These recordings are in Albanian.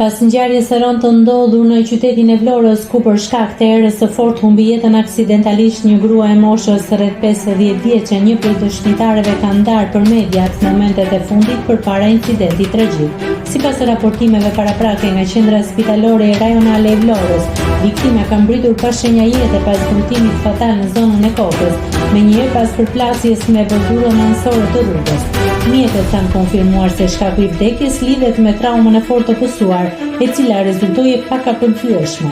Pas ngjarjes së rëndë të ndodhur në qytetin e Vlorës, ku për shkak të erës së fortë humbi jetën aksidentalisht një grua e moshës rreth 50 vjeçe, një prej dëshmitarëve ka ndarë për mediat në momentet e fundit përpara incidentit tragjik. Sipas raportimeve paraprake nga qendra spitalore rajonale e Vlorës, viktima ka mbritur pa shenja jete pas ndërtimit fatal në zonën e kokës, menjëherë pas përplasjes me bordurën anësore të rrugës. Mjetët kanë konfirmuar se shkaku i vdekjes lidhet me traumën e fortë të pësuar, e cila rezultoi pakapërfyeshme.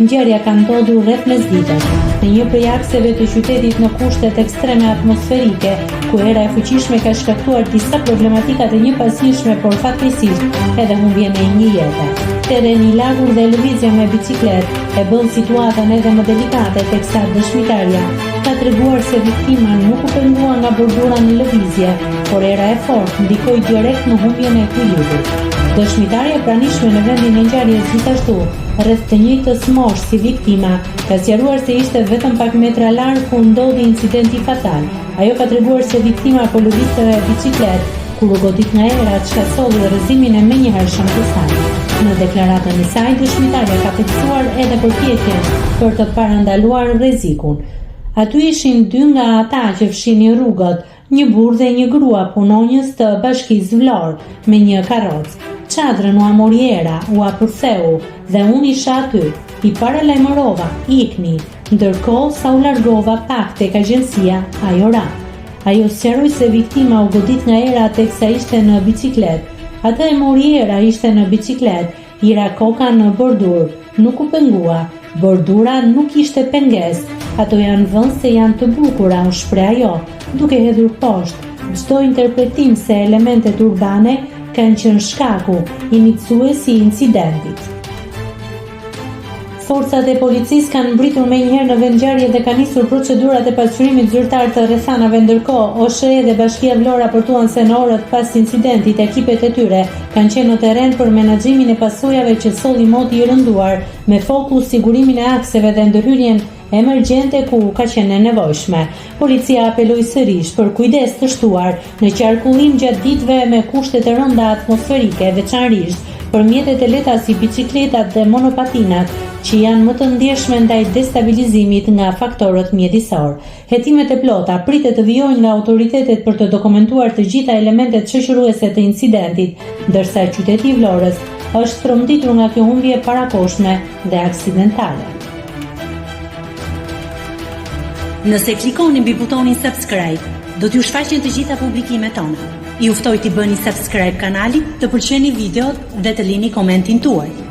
Ngjarja ka ndodhur rreth mesditës, në një prej akseve të qytetit në kushtet ekstreme atmosferike, ku era e fuqishme ka shkaktuar disa problematika të njëpasishme, por fatkeqësisht edhe humbjen e një jete. Terreni i lagur dhe lëvizja me bicikletë e bën situatën edhe më delikate, teksa dëshmitarja ka treguar se viktima nuk u pengua nga bordura në lëvizje, por era e fortë ndikoi direkt në humbjen e ekuilibrit. Dëshmitarja pranishme në vendin e ngjarjes gjithashtu, rreth të njëjtës moshë si viktima, ka sqaruar se ishte vetëm pak metra larg ku ndodhi incidenti fatal. Ajo ka treguar se viktima po lëvizte me bicikletë kur u godit nga era, çka solli rrëzimin e menjëhershëm të saj. Në deklaratën e saj, dëshmitarja ka theksuar edhe përpjekjen për të parandaluar rrezikun. Aty ishin dy nga ata që fshinin rrugët, një burr dhe një grua punonjës të bashkisë Vlorë me një karrocë. Çadrën u amori era, u apërtheu dhe unë isha aty. I paralajmërova, ikni, ndërkohë sa u largova pak tek agjencia, ajo ra. Ajo sqaroi se viktima u godit nga era teksa ishte në bicikletë. Atë e mori era, ishte në bicikletë, i ra koka në bordurë, nuk u pengua. Bordura nuk ishte pengesë. Ato janë vënë se janë të bukura, u shpreh ajo, duke hedhur poshtë. Çdo interpretim se elementet urbane kanë qenë shkaku iniciuesi i incidentit. Forcat e policisë kanë mbritur menjëherë në vend ngjarje dhe kanë nisur procedurat e pasqyrimit zyrtar të rrethanave. Ndërkohë, OSHE dhe Bashkia Vlora raportuan se në orët pas incidentit, ekipet e tyre kanë qenë në terren për menaxhimin e pasojave që solli moti i rënduar, me fokus sigurimin e akseve dhe ndërhyrjen emergjente ku ka qenë e nevojshme. Policia apeloi sërish për kujdes të shtuar në qarkullim gjatë ditëve me kushte të rënda atmosferike, veçanërisht për mjetet e lehta si bicikletat dhe monopatinat, që janë më të ndjeshme ndaj destabilizimit nga faktorët mjedisor. Hetimet e plota pritet të vijojnë nga autoritetet për të dokumentuar të gjitha elementet shoqëruese të incidentit, ndërsa qyteti i Vlorës është tromditur nga kjo humbje parakoshme dhe aksidentale. Nëse klikoni mbi butonin subscribe, do t'ju shfaqen të gjitha publikimet tona. Ju ftoj t'i bëni subscribe kanalit, të pëlqeni videot dhe të lini komentin tuaj.